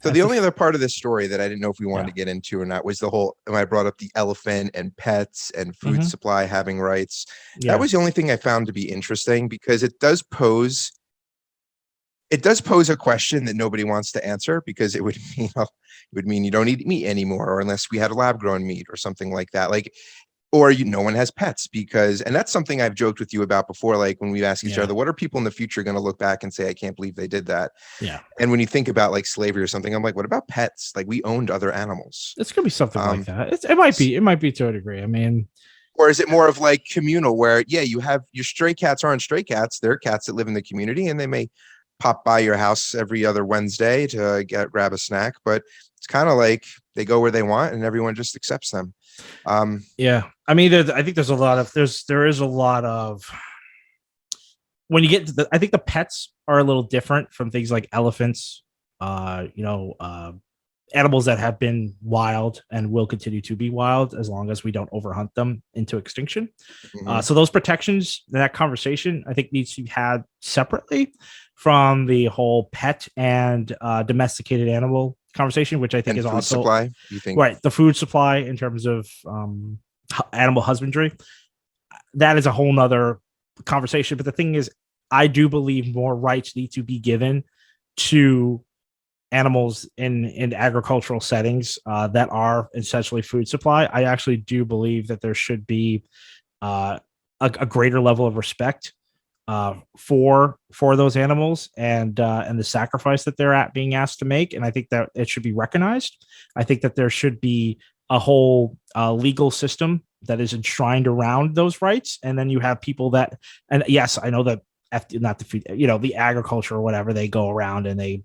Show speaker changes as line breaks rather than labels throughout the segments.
So the only other part of this story that I didn't know if we wanted to get into or not was the whole, when I brought up the elephant and pets and food supply having rights. That was the only thing I found to be interesting, because it does pose a question that nobody wants to answer, because it would mean you don't eat meat anymore, or unless we had lab grown meat or something like that. Like, or no one has pets, because, and that's something I've joked with you about before, like when we ask each other, what are people in the future going to look back and say, I can't believe they did that?
Yeah.
And when you think about like slavery or something, I'm like, what about pets? Like, we owned other animals.
It's gonna be something like that. It might be to a degree. I mean,
or is it more of like communal, where you have your stray cats aren't stray cats, they're cats that live in the community, and they may pop by your house every other Wednesday to grab a snack, but it's kind of like they go where they want and everyone just accepts them.
I mean, I think there is a lot of, when you get to I think the pets are a little different from things like elephants, animals that have been wild and will continue to be wild as long as we don't overhunt them into extinction. So those protections, that conversation, I think, needs to be had separately from the whole pet and domesticated animal conversation, which I think is also
supply. You think,
right? The food supply in terms of animal husbandry, that is a whole nother conversation. But the thing is, I do believe more rights need to be given to animals in agricultural settings that are essentially food supply. I actually do believe that there should be a greater level of respect for those animals and the sacrifice that they're being asked to make. And I think that it should be recognized. I think that there should be a whole legal system that is enshrined around those rights. And then you have people that, and yes, I know that not the food, the agriculture or whatever, they go around and they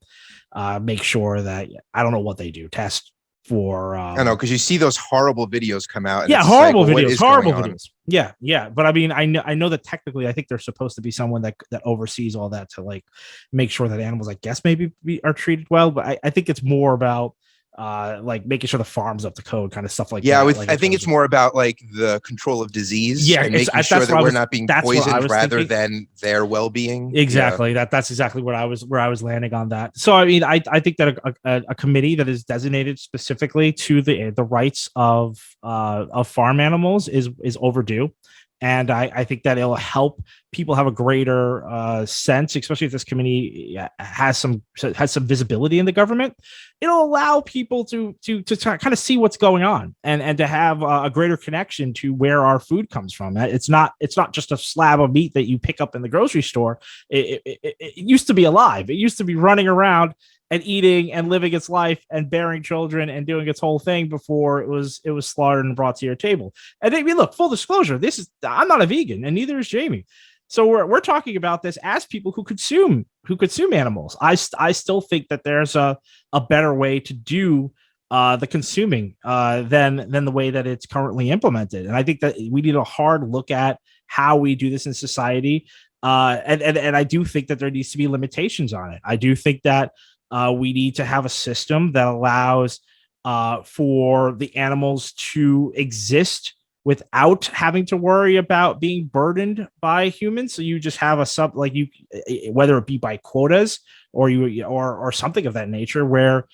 make sure that, I don't know what they do, test for
I know, because you see those horrible videos come out.
And horrible videos. Yeah. But I mean, I know that technically, I think there's supposed to be someone that oversees all that to like make sure that animals, I guess, maybe are treated well. But I think it's more about like making sure the farm's up to code, kind of stuff like that.
I think it's more about like the control of disease, and making sure that we're not being poisoned rather than their well-being.
Exactly. That's exactly where I was landing on that. So I mean, I think that a committee that is designated specifically to the rights of farm animals is overdue. And I think that it'll help people have a greater sense, especially if this committee has some visibility in the government. It'll allow people to kind of see what's going on and to have a greater connection to where our food comes from. It's not just a slab of meat that you pick up in the grocery store. It used to be alive. It used to be running around and eating and living its life and bearing children and doing its whole thing before it was slaughtered and brought to your table. And I mean, look, full disclosure, I'm not a vegan, and neither is Jamie. So we're talking about this as people who consume animals. I still think that there's a better way to do the consuming than the way that it's currently implemented. And I think that we need a hard look at how we do this in society. And I do think that there needs to be limitations on it. I do think that we need to have a system that allows for the animals to exist without having to worry about being burdened by humans. So you just have whether it be by quotas or something of that nature, where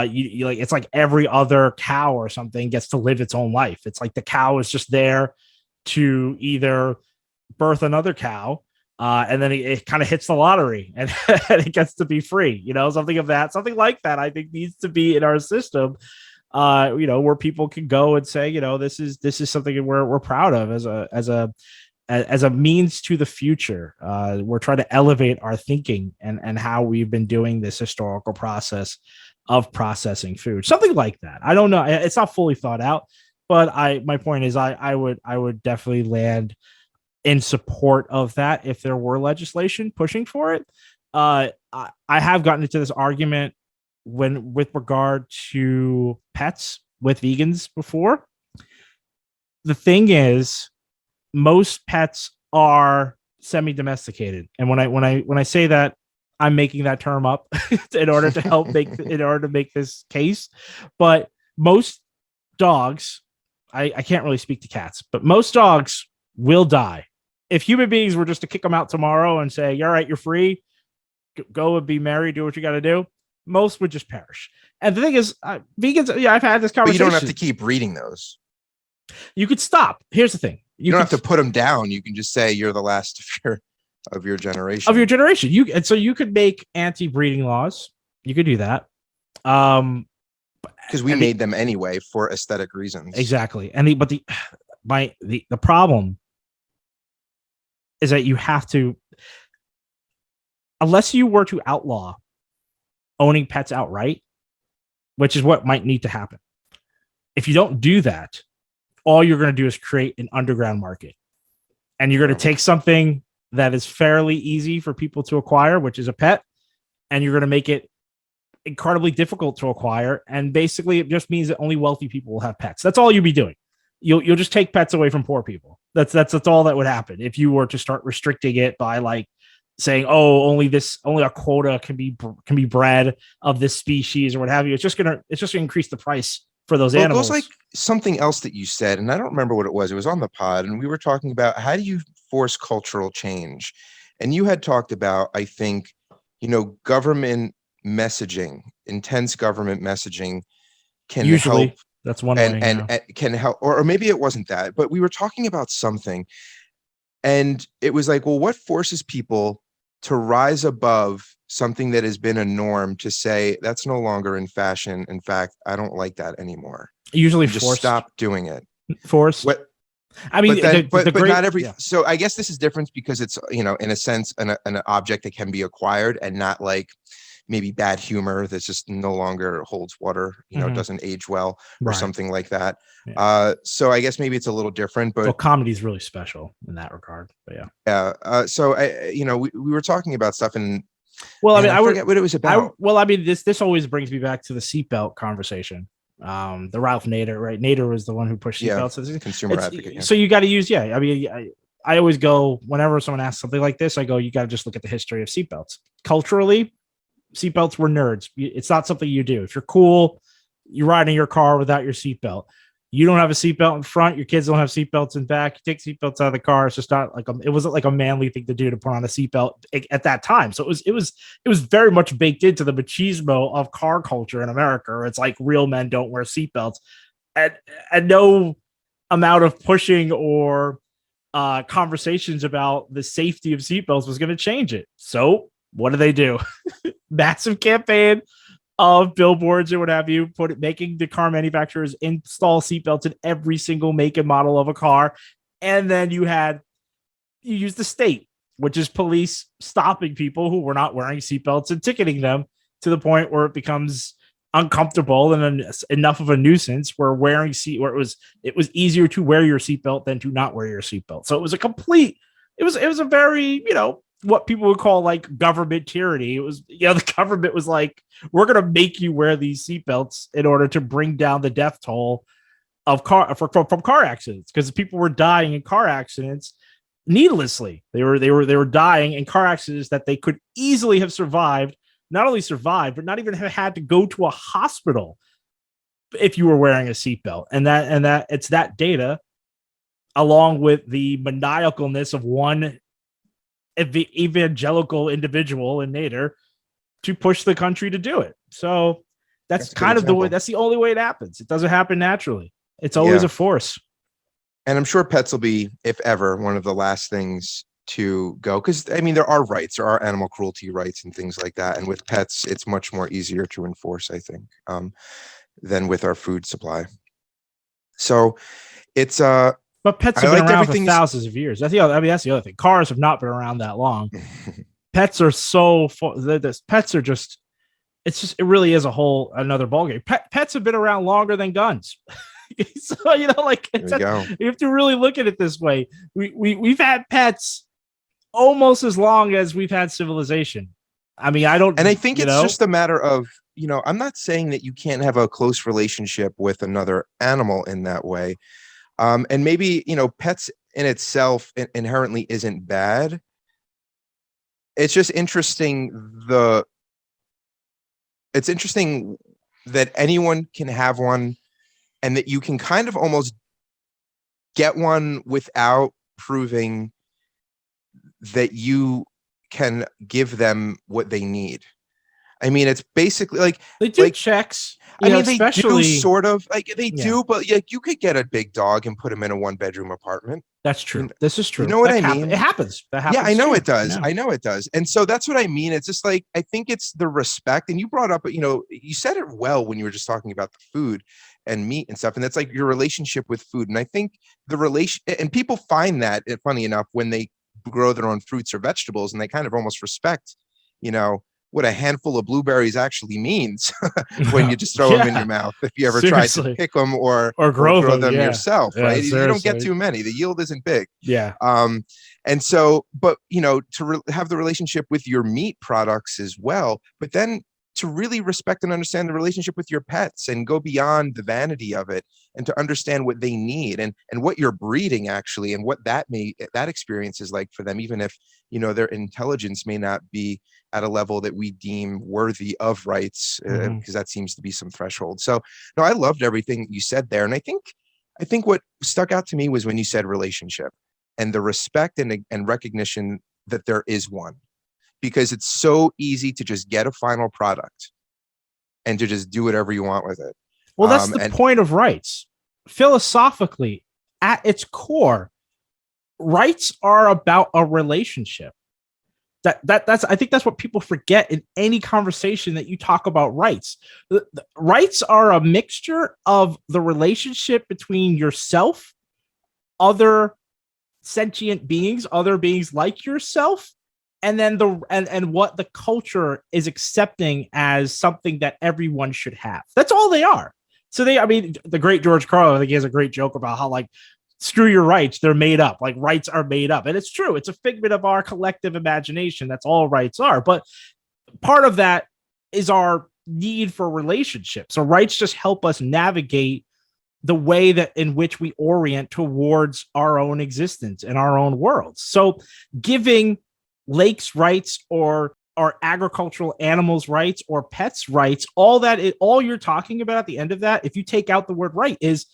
you like, it's like every other cow or something gets to live its own life. It's like the cow is just there to either birth another cow, and then it kind of hits the lottery and it gets to be free, something like that. I think needs to be in our system, where people can go and say, this is something we're proud of as a means to the future. We're trying to elevate our thinking and how we've been doing this historical process of processing food, something like that. I don't know. It's not fully thought out, but my point is I would definitely land in support of that if there were legislation pushing for it. I have gotten into this argument with regard to pets with vegans before. The thing is, most pets are semi-domesticated, and when I say that, I'm making that term up in order to make this case. But most dogs, I can't really speak to cats, but most dogs will die. If human beings were just to kick them out tomorrow and say, all right, you're free, go and be merry, do what you got to do, most would just perish. And the thing is, vegans, yeah, I've had this conversation.
But you don't have to keep breeding those.
You could stop. Here's the thing.
You don't have to put them down. You can just say you're the last of your generation.
And so you could make anti-breeding laws. You could do that.
Because we made them anyway for aesthetic reasons.
Exactly. And the problem is that you have to, unless you were to outlaw owning pets outright, which is what might need to happen. If you don't do that, all you're going to do is create an underground market. And you're going to take something that is fairly easy for people to acquire, which is a pet, and you're going to make it incredibly difficult to acquire. And basically it just means that only wealthy people will have pets. That's all you'll be doing. You'll just take pets away from poor people. That's all that would happen if you were to start restricting it by like saying, oh, only a quota can be bred of this species or what have you. It's just gonna increase the price for those animals.
It goes like something else that you said, and I don't remember what it was. It was on the pod, and we were talking about how do you force cultural change, and you had talked about, I think, government messaging, intense government messaging can
usually
help.
That's one
and can help, or maybe it wasn't that, but we were talking about something, and it was like, well, what forces people to rise above something that has been a norm to say that's no longer in fashion. In fact, I don't like that anymore.
Usually
just stop doing it.
Force.
What?
I mean,
but not every. Yeah. So I guess this is different because it's, in a sense, an object that can be acquired and not like maybe bad humor that's just no longer holds water, doesn't age well or something like that. Yeah. So I guess maybe it's a little different, but
comedy is really special in that regard. But yeah.
Yeah. So we were talking about stuff, and
I
forget what it was about.
This always brings me back to the seatbelt conversation. The Ralph Nader, right? Nader was the one who pushed seatbelts.
Yeah, consumer advocate. Yeah.
So you got to use, I always go, whenever someone asks something like this, I go, you got to just look at the history of seatbelts. Culturally, seatbelts were nerds. It's not something you do. If you're cool, you're riding your car without your seatbelt. You don't have a seatbelt in front. Your kids don't have seatbelts in back. You take seatbelts out of the car. It's just not like it wasn't like a manly thing to do to put on a seatbelt at that time. So it was very much baked into the machismo of car culture in America. It's like real men don't wear seatbelts, and no amount of pushing or conversations about the safety of seatbelts was going to change it. So what do? Massive campaign of billboards or what have you, making the car manufacturers install seatbelts in every single make and model of a car. And then you use the state, which is police stopping people who were not wearing seatbelts and ticketing them to the point where it becomes uncomfortable and enough of a nuisance where it was easier to wear your seatbelt than to not wear your seatbelt. So it was a very, what people would call like government tyranny. It was, the government was like, we're going to make you wear these seatbelts in order to bring down the death toll of from car accidents, because people were dying in car accidents needlessly. They were dying in car accidents that they could easily have survived, not only survived, but not even have had to go to a hospital if you were wearing a seatbelt. And that it's that data, along with the maniacalness of one evangelical individual in Nader, to push the country to do it. So that's kind of the way. That's the only way it happens. It doesn't happen naturally. It's always a force.
And I'm sure pets will be, if ever, one of the last things to go, because there are rights, there are animal cruelty rights and things like that. And with pets, it's much more easier to enforce, I think, than with our food supply. So it's
but pets have been around for thousands of years. That's the other thing. Cars have not been around that long. Pets are pets are just. It really is another ballgame. Pets have been around longer than guns. So you have to really look at it this way. We've had pets almost as long as we've had civilization. I think
it's just a matter of, I'm not saying that you can't have a close relationship with another animal in that way. And maybe, pets in itself inherently isn't bad. It's just interesting. It's interesting that anyone can have one, and that you can kind of almost get one without proving that you can give them what they need. I mean, it's basically like
they do checks.
I mean, they do
especially
sort of like they do, but like you could get a big dog and put him in a 1-bedroom apartment.
That's true. This is true.
You know what I mean?
It happens. That happens.
Yeah, I know
too.
it does. I know it does. And so that's what I mean. It's just like, I think it's the respect. And you brought up, you said it well when you were just talking about the food and meat and stuff. And that's like your relationship with food. And I think the relation, and people find that, funny enough, when they grow their own fruits or vegetables, and they kind of almost respect, what a handful of blueberries actually means when you just throw them in your mouth. If you ever tried to pick them or grow them yourself, right? You don't get too many. The yield isn't big.
Yeah.
And so, but to have the relationship with your meat products as well, but then to really respect and understand the relationship with your pets and go beyond the vanity of it, and to understand what they need and what you're breeding actually, and what that experience is like for them, even if their intelligence may not be at a level that we deem worthy of rights, because that seems to be some threshold. So no, I loved everything you said there. And I think what stuck out to me was when you said relationship and the respect and recognition that there is one, because it's so easy to just get a final product and to just do whatever you want with it.
Well, that's the point of rights. Philosophically, at its core, rights are about a relationship. That's I think that's what people forget in any conversation that you talk about rights. The rights are a mixture of the relationship between yourself, other sentient beings, other beings like yourself, and then and what the culture is accepting as something that everyone should have. That's all they are. So the great George Carlin, I think he has a great joke about how, like, screw your rights, they're made up. Like, rights are made up. And it's true. It's a figment of our collective imagination. That's all rights are. But part of that is our need for relationships. So rights just help us navigate the way that in which we orient towards our own existence and our own worlds. So giving lakes rights or agricultural animals rights or pets rights, all you're talking about at the end of that, if you take out the word right, is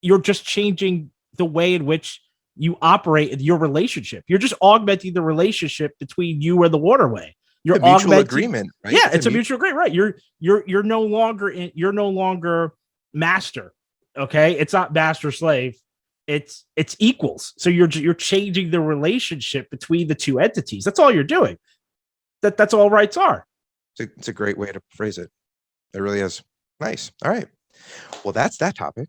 you're just changing the way in which you operate your relationship. You're just augmenting the relationship between you and the waterway. You're
a mutual agreement, right?
Yeah, it's a mutual agreement, right? You're no longer master. Okay, it's not master slave. It's equals. So you're changing the relationship between the two entities. That's all you're doing. That's all rights are.
It's a great way to phrase it. It really is. Nice. All right. Well, that's that topic.